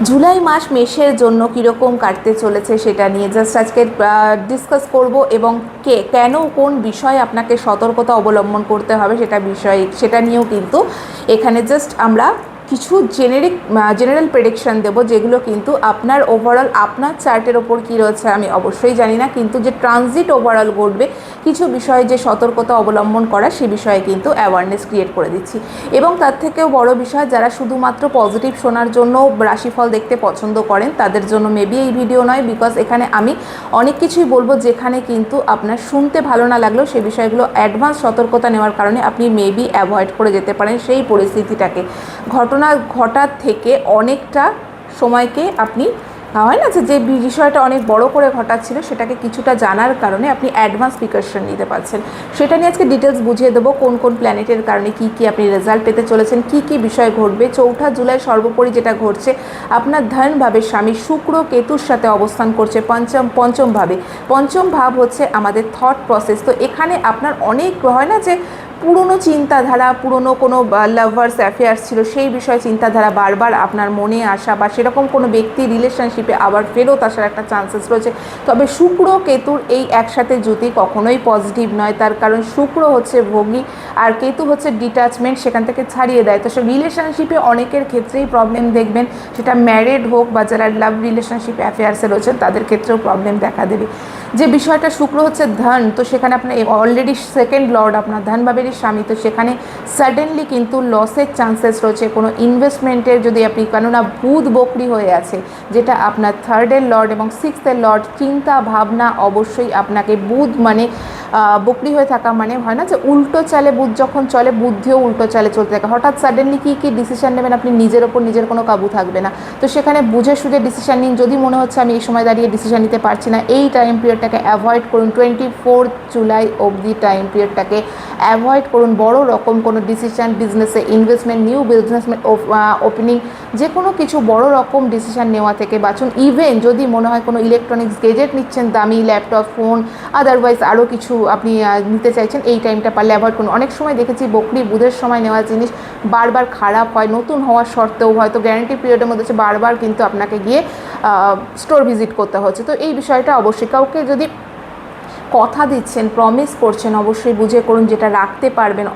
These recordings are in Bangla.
জুলাই মাস মেষের জন্য কীরকম কাটতে চলেছে সেটা নিয়ে জাস্ট আজকে ডিসকাস করব, এবং কেন কোন বিষয়ে আপনাকে সতর্কতা অবলম্বন করতে হবে সেটা নিয়েও কিন্তু এখানে জাস্ট আমরা কিছু জেনারেল প্রেডিকশান দেবো, যেগুলো কিন্তু আপনার ওভারঅল আপনার চার্টের ওপর কী রয়েছে আমি অবশ্যই জানি না, কিন্তু যে ট্রানজিট ওভারঅল ঘটবে কিছু বিষয়ে যে সতর্কতা অবলম্বন করা সে বিষয়ে কিন্তু অ্যাওয়ারনেস ক্রিয়েট করে দিচ্ছি। এবং তার থেকেও বড় বিষয়, যারা শুধুমাত্র পজিটিভ শোনার জন্য রাশিফল দেখতে পছন্দ করেন তাদের জন্য মেবি এই ভিডিও নয়, বিকজ এখানে আমি অনেক কিছুই বলবো যেখানে কিন্তু আপনার শুনতে ভালো না লাগলেও সে বিষয়গুলো অ্যাডভান্স সতর্কতা নেওয়ার কারণে আপনি মেবি অ্যাভয়েড করে যেতে পারেন সেই পরিস্থিতিটাকে। ঘটনা ঘটার থেকে অনেকটা সময়কে আপনি হয় না যে বিষয়টা অনেক বড় করে ঘটাচ্ছিল সেটাকে কিছুটা জানার কারণে আপনি অ্যাডভান্স প্রিকশন নিতে পারছেন। সেটা নিয়ে আজকে ডিটেলস বুঝিয়ে দেবো, কোন কোন প্ল্যানেটের কারণে কী কী আপনি রেজাল্ট পেতে চলেছেন, কী কী বিষয় ঘটবে। 4 জুলাই সর্বোপরি যেটা ঘটছে, আপনার ধনভাবে স্বামী শুক্র কেতুর সাথে অবস্থান করছে পঞ্চম ভাবে। পঞ্চম ভাব হচ্ছে আমাদের থট প্রসেস। তো এখানে আপনার অনেক হয় না যে পুরনো চিন্তাধারা, পুরনো কোনো লাভার্স অ্যাফেয়ার্স ছিল সেই বিষয়ে চিন্তাধারা বারবার আপনার মনে আসা, বা সেরকম কোনো ব্যক্তি রিলেশনশিপে আবার ফেরত আসার একটা চান্সেস রয়েছে। তবে শুক্র কেতুর এই একসাথে জুতি কখনোই পজিটিভ নয়, তার কারণ শুক্র হচ্ছে ভোগী আর কেতু হচ্ছে ডিট্যাচমেন্ট, সেখান থেকে ছাড়িয়ে দেয়। তো সে রিলেশনশিপে অনেকের ক্ষেত্রেই প্রবলেম দেখবেন, সেটা ম্যারিড হোক বা যারা লাভ রিলেশনশিপ অ্যাফেয়ার্সে রয়েছে তাদের ক্ষেত্রেও প্রবলেম দেখা দেবে। যে বিষয়টা শুক্র হচ্ছে ধন, তো সেখানে আপনার অলরেডি সেকেন্ড লর্ড আপনার ধন ভাবেরই স্বামী, তো সেখানে সাডেনলি কিন্তু লসের চান্সেস রয়েছে কোনো ইনভেস্টমেন্টের, যদি আপনি কেননা বুধ বকরি হয়ে আছে যেটা আপনার থার্ডের লর্ড এবং সিক্সথের লর্ড। চিন্তা ভাবনা অবশ্যই আপনাকে বুধ মানে বকরি হয়ে থাকা মানে হয় না যে উল্টো চালে বুধ যখন চলে বুদ্ধিও উল্টো চালে চলতে থাকে। হঠাৎ সাডেনলি কী ডিসিশান নেবেন আপনি নিজের ওপর নিজের কোনো কাবু থাকবে না। তো সেখানে বুঝে সুঝে ডিসিশান নিন। যদি মনে হচ্ছে আমি এই সময় দাঁড়িয়ে ডিসিশান নিতে পারছি না, এই টাইম পিরিয়ডটাকে অ্যাভয়েড করুন। 24 জুলাই অবধি টাইম পিরিয়ডটাকে অ্যাভয়েড করুন। বড় রকম কোনো ডিসিশান, বিজনেসে ইনভেস্টমেন্ট, নিউ বিজনেসমেন্ট ওপেনিং, যে কোনো কিছু বড় রকম ডিসিশান নেওয়া থেকে বাঁচুন। ইভেন যদি মনে হয় কোনো ইলেকট্রনিক্স গেজেট নিচ্ছেন, দামি ল্যাপটপ, ফোন, আদারওয়াইজ আরও কিছু আপনি নিতে চাইছেন, এই টাইমটা পারলে অ্যাভয়েড করুন। অনেক সময় দেখেছি বকরি বুধের সময় নেওয়া জিনিস বারবার খারাপ হয়, নতুন হওয়ার সত্ত্বেও হয়তো গ্যারান্টি পিরিয়ডের মধ্যে বারবার কিন্তু আপনাকে গিয়ে স্টোর ভিজিট করতে হচ্ছে। তো এই বিষয়টা অবশ্যই কাউকে যদি কথা দিচ্ছেন, প্রমিস করছেন, অবশ্যই বুঝে করুন যেটা রাখতে পারবেন।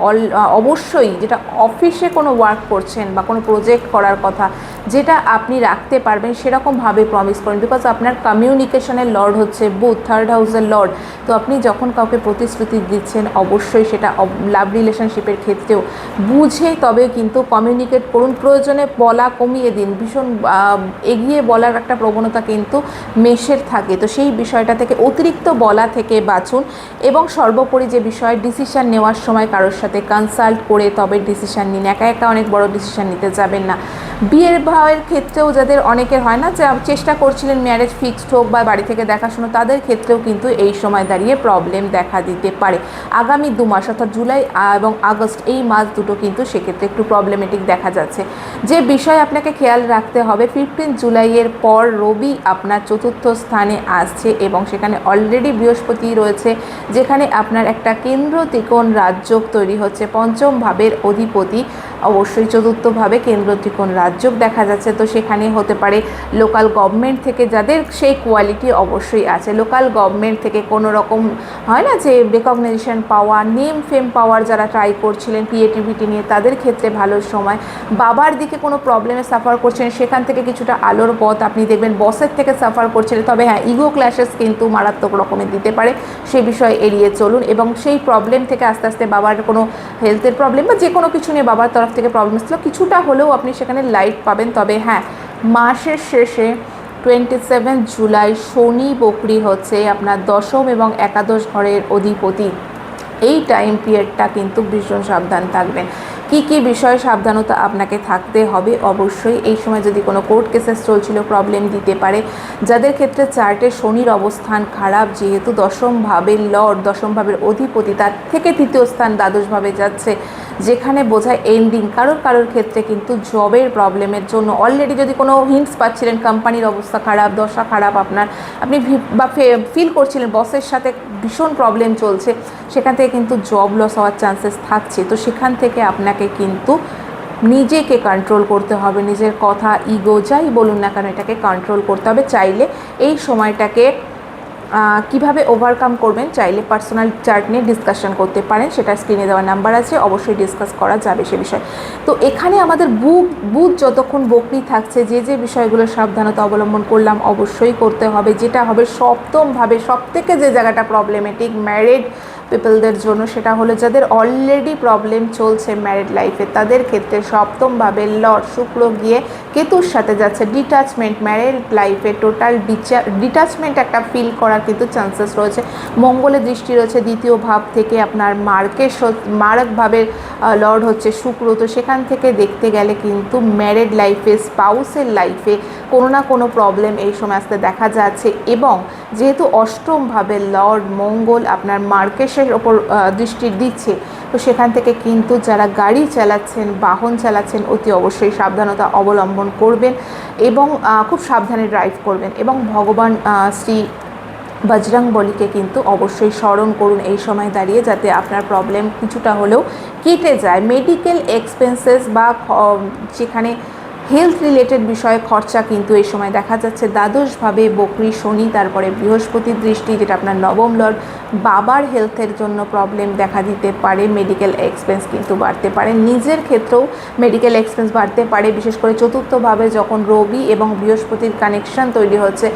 অবশ্যই যেটা অফিসে কোনো ওয়ার্ক করছেন বা কোনো প্রজেক্ট করার কথা যেটা আপনি রাখতে পারবেন সেরকমভাবে প্রমিস করুন, বিকজ আপনার কমিউনিকেশনের লর্ড হচ্ছে বুধ, থার্ড হাউসের লর্ড। তো আপনি যখন কাউকে প্রতিশ্রুতি দিচ্ছেন অবশ্যই সেটা লাভ রিলেশনশিপের ক্ষেত্রেও বুঝে তবে কিন্তু কমিউনিকেট করুন। প্রয়োজনে বলা কমিয়ে দিন, ভীষণ এগিয়ে বলার একটা প্রবণতা কিন্তু মেষের থাকে। তো সেই বিষয়টা থেকে অতিরিক্ত বলা থেকে বাঁচুন। এবং সর্বোপরি যে বিষয়, ডিসিশান নেওয়ার সময় কারোর সাথে কনসাল্ট করে তবে ডিসিশান নিন, একা একা অনেক বড় ডিসিশান নিতে যাবেন না। বিয়ের ভাবের ক্ষেত্রেও যাদের অনেকের হয় না যে চেষ্টা করছিলেন ম্যারেজ ফিক্সড হোক বা বাড়ি থেকে দেখাশুনো, তাদের ক্ষেত্রেও কিন্তু এই সময় দাঁড়িয়ে প্রবলেম দেখা দিতে পারে। আগামী 2 মাস অর্থাৎ জুলাই এবং আগস্ট, এই মাস দুটো কিন্তু সেক্ষেত্রে একটু প্রবলেমেটিক দেখা যাচ্ছে। যে বিষয় আপনাকে খেয়াল রাখতে হবে, 15 জুলাইয়ের পর রবি আপনার চতুর্থ স্থানে আসছে এবং সেখানে অলরেডি বৃহস্পতি রয়েছে, যেখানে আপনার একটা কেন্দ্র ত্রিকোণ রাজযোগ তৈরি হচ্ছে। পঞ্চম ভাবের অধিপতি অবশ্যই চতুর্থভাবে কেন্দ্র ত্রিকোণ রাজযোগ দেখা যাচ্ছে। তো সেখানে হতে পারে লোকাল গভর্নমেন্ট থেকে যাদের সেই কোয়ালিটি অবশ্যই আছে, লোকাল গভর্নমেন্ট থেকে কোনো রকম হয় না যে রেকগনাইজেশন পাওয়া, নেম ফেম পাওয়ার যারা ট্রাই করছিলেন ক্রিয়েটিভিটি নিয়ে তাদের ক্ষেত্রে ভালো সময়। বাবার দিকে কোনো প্রবলেমে সাফার করছেন, সেখান থেকে কিছুটা আলোর পথ আপনি দেখবেন। বসের থেকে সাফার করছিলেন, তবে হ্যাঁ ইগো ক্ল্যাশেস কিন্তু মারাত্মক রকমের দিতে পারে, সে বিষয়ে এড়িয়ে চলুন। এবং সেই প্রবলেম থেকে আস্তে আস্তে বাবার কোনো হেলথের প্রবলেম বা যে কোনো কিছু নিয়ে বাবার তরফ থেকে প্রবলেম ছিল কিছুটা হলেও আপনি সেখানে লাইট পাবেন। তবে হ্যাঁ, মাসের শেষে 27 জুলাই শনি বকরি হচ্ছে আপনার দশম এবং একাদশ ঘরের অধিপতি। এই টাইম পিরিয়ডটা কিন্তু ভীষণ সাবধান থাকবেন। কী বিষয়ে সাবধানতা আপনাকে থাকতে হবে, অবশ্যই এই সময় যদি কোনো কোর্ট কেসেস চলছিল প্রবলেম দিতে পারে। যাদের ক্ষেত্রে চার্টে শনির অবস্থান খারাপ, যেহেতু দশম ভাবের লর্ড, দশম ভাবের অধিপতি, তার থেকে তৃতীয় স্থান দ্বাদশভাবে যাচ্ছে, যেখানে বোঝায় এন্ডিং। কারোর ক্ষেত্রে কিন্তু জবের প্রবলেমের জন্য অলরেডি যদি কোনো হিন্টস পাচ্ছিলেন কোম্পানির অবস্থা খারাপ, দশা খারাপ আপনার, আপনি বা ফিল করছিলেন বসের সাথে ভীষণ প্রবলেম চলছে, সেখান থেকে কিন্তু জব লস হওয়ার চান্সেস থাকছে। তো সেখান থেকে আপনাকে কিন্তু নিজেকে কন্ট্রোল করতে হবে, নিজের কথা, ইগো যাই বলুন না কেন এটাকে কন্ট্রোল করতে হবে। চাইলে এই সময়টাকে কিভাবে ওভারকাম করবেন চাইলে পার্সোনাল চার্ট নিয়ে ডিসকাশন করতে পারেন, সেটা স্ক্রিনে দেওয়া নাম্বার আছে, অবশ্যই ডিসকাস করা যাবে সে বিষয়ে। তো এখানে আমাদের বুধ যতক্ষণ বকরি থাকছে যে বিষয়গুলো সাবধানতা অবলম্বন করলাম অবশ্যই করতে হবে। যেটা হবে সপ্তমভাবে সবথেকে যে জায়গাটা প্রবলেমেটিক ম্যারিড পিপলদের জন্য, সেটা হলো যাদের অলরেডি প্রবলেম চলছে ম্যারিড লাইফে, তাদের ক্ষেত্রে সপ্তমভাবে লর্ড শুক্র গিয়ে কেতুর সাথে যাচ্ছে। ডিট্যাচমেন্ট, ম্যারিড লাইফে টোটাল ডিট্যাচমেন্ট একটা ফিল করার কিন্তু চান্সেস রয়েছে। মঙ্গলের দৃষ্টি রয়েছে দ্বিতীয় ভাব থেকে, আপনার মারকভাবে লর্ড হচ্ছে শুক্র, তো সেখান থেকে দেখতে গেলে কিন্তু ম্যারিড লাইফে, স্পাউসের লাইফে কোনো না কোনো প্রবলেম এই সময় আসতে দেখা যাচ্ছে। এবং যেহেতু অষ্টমভাবে লর্ড মঙ্গল আপনার মার্কেশের ওপর দৃষ্টি দিচ্ছে, তো সেখান থেকে কিন্তু যারা গাড়ি চালাচ্ছেন, বাহন চালাচ্ছেন, অতি অবশ্যই সাবধানতা অবলম্বন করবেন এবং খুব সাবধানে ড্রাইভ করবেন। এবং ভগবান শ্রী বজরংবলীকে কিন্তু অবশ্যই স্মরণ করুন এই সময় দাঁড়িয়ে, যাতে আপনার প্রবলেম কিছুটা হলেও কেটে যায়। মেডিকেল এক্সপেন্সেস বা যেখানে হেলথ রিলেটেড বিষয়ে খরচা কিন্তু এই সময় দেখা যাচ্ছে। দ্বাদশভাবে বকরি শনি, তারপরে বৃহস্পতির দৃষ্টি, যেটা আপনার নবম লর্ড, বাবার হেলথের জন্য প্রবলেম দেখা দিতে পারে। মেডিকেল এক্সপেন্স কিন্তু বাড়তে পারে, নিজের ক্ষেত্রেও মেডিকেল এক্সপেন্স বাড়তে পারে, বিশেষ করে চতুর্থভাবে যখন রবি এবং বৃহস্পতির কানেকশন তৈরি হচ্ছে।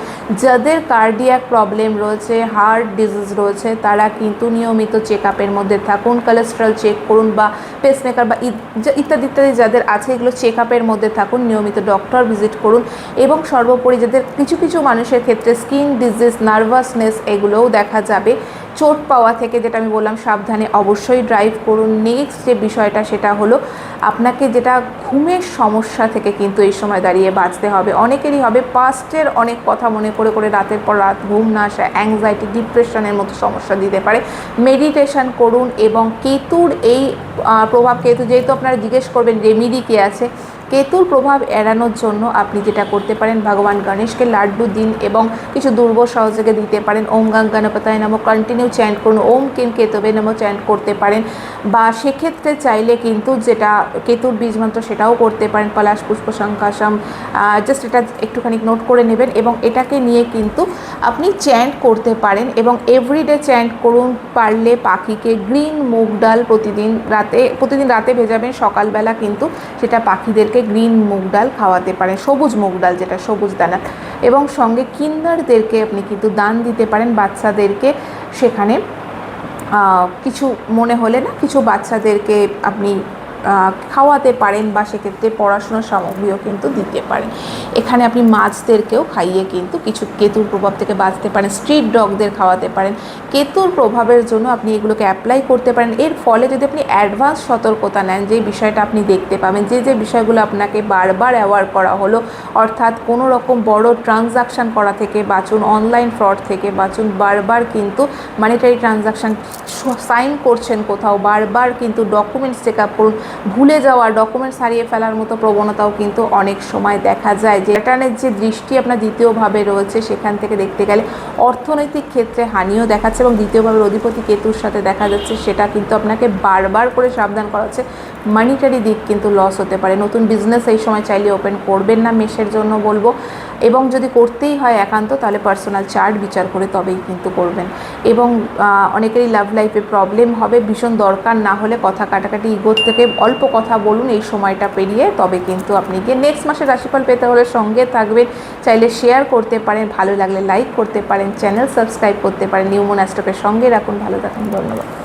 যাদের কার্ডিয়াক প্রবলেম রয়েছে, হার্ট ডিজিজ রয়েছে, তারা কিন্তু নিয়মিত চেক আপের মধ্যে থাকুন, কোলেস্ট্রল চেক করুন বা পেসমেকার বা ইত্যাদি ইত্যাদি যাদের আছে এগুলো চেক আপের মধ্যে থাকুন, নিয়মিত ডক্টর ভিজিট করুন। এবং সর্বোপরি যাদের কিছু কিছু মানুষের ক্ষেত্রে স্কিন ডিজিজ, নার্ভাসনেস এগুলোও দেখা যাবে, চোট পাওয়া থেকে, যেটা আমি বললাম সাবধানে অবশ্যই ড্রাইভ করুন। নেক্সট যে বিষয়টা সেটা হলো আপনাকে যেটা ঘুমের সমস্যা থেকে কিন্তু এই সময় দাঁড়িয়ে বাঁচতে হবে। অনেকেরই হবে পাস্টের অনেক কথা মনে করে করে রাতের পর রাত ঘুম না আসা, অ্যাংজাইটি, ডিপ্রেশনের মতো সমস্যা দিতে পারে। মেডিটেশন করুন এবং কেতুর এই প্রভাব, কেতু যেহেতু আপনারা জিজ্ঞেস করবেন রেমিডি কী আছে, কেতুর প্রভাব এড়ানোর জন্য আপনি যেটা করতে পারেন, ভগবান গণেশকে লাড্ডু দিন এবং কিছু দুর্ব সহযোগে দিতে পারেন। ওম গং গণপতায় নমঃ কন্টিনিউ চ্যান্ট করুন, ওম কিম কেতবে নমঃ চ্যান্ট করতে পারেন। বা সেক্ষেত্রে চাইলে কিন্তু যেটা কেতুর বীজ মন্ত্র সেটাও করতে পারেন, পলাশ পুষ্প শঙ্কাশম, জাস্ট এটা একটুখানি নোট করে নেবেন এবং এটাকে নিয়ে কিন্তু আপনি চ্যান্ট করতে পারেন। এবং এভরিডে চ্যান্ট করুন। পারলে পাখিকে গ্রিন মুগ ডাল প্রতিদিন রাতে ভেজাবেন, সকালবেলা কিন্তু সেটা পাখিদেরকে গ্রিন মুগ ডাল খাওয়াতে পারেন, সবুজ মুগ ডাল যেটা সবুজ দানা। এবং সঙ্গে কিন্ডারদেরকে আপনি কিন্তু দান দিতে পারেন, বাচ্চাদেরকে সেখানে কিছু মনে হলে না কিছু বাচ্চাদেরকে আপনি খাওয়াতে পারেন বা সেক্ষেত্রে পড়াশোনার সামগ্রীও কিন্তু দিতে পারেন। এখানে আপনি মাছদেরকেও খাইয়ে কিন্তু কিছু কেতুর প্রভাব থেকে বাঁচতে পারেন। স্ট্রিট ডগদের খাওয়াতে পারেন। কেতুর প্রভাবের জন্য আপনি এগুলোকে অ্যাপ্লাই করতে পারেন। এর ফলে যদি আপনি অ্যাডভান্স সতর্কতা নেন, যে বিষয়টা আপনি দেখতে পাবেন, যে বিষয়গুলো আপনাকে বারবার অ্যাওয়ার করা হলো, অর্থাৎ কোনো রকম বড় ট্রানজাকশান করা থেকে বাঁচুন, অনলাইন ফ্রড থেকে বাঁচুন, বারবার কিন্তু মানিটারি ট্রানজাকশান সাইন করছেন কোথাও, বারবার কিন্তু ডকুমেন্টস চেক আপ করুন। ভুলে যাওয়া, ডকুমেন্টস হারিয়ে ফেলার মতো প্রবণতাও কিন্তু অনেক সময় দেখা যায়। যে রিটার্নের যে দৃষ্টি আপনার দ্বিতীয়ভাবে রয়েছে, সেখান থেকে দেখতে গেলে অর্থনৈতিক ক্ষেত্রে হানিও দেখাচ্ছে এবং দ্বিতীয়ভাবে অধিপতি কেতুর সাথে দেখা যাচ্ছে, সেটা কিন্তু আপনাকে বারবার করে সাবধান করা হচ্ছে। মানিটারি দিক কিন্তু লস হতে পারে। নতুন বিজনেস এই সময় চাইলে ওপেন করবেন না, মেষের জন্য বলবো। এবং যদি করতেই হয় একান্ত, তাহলে পার্সোনাল চার্ট বিচার করে তবেই কিন্তু করবেন। এবং অনেকেরই লাভ লাইফে প্রবলেম হবে, ভীষণ দরকার না হলে কথা কাটাকাটি, ইগোর থেকে অল্প কথা বলুন এই সময়টা পেরিয়ে, তবে কিন্তু আপনি গিয়ে নেক্সট মাসের রাশিফল পেতে হলে সঙ্গে থাকবেন। চাইলে শেয়ার করতে পারেন, ভালো লাগলে লাইক করতে পারেন, চ্যানেল সাবস্ক্রাইব করতে পারেন, নিউ মুন অ্যাস্ট্রোকে সঙ্গে রাখুন। ভালো থাকুন, ধন্যবাদ।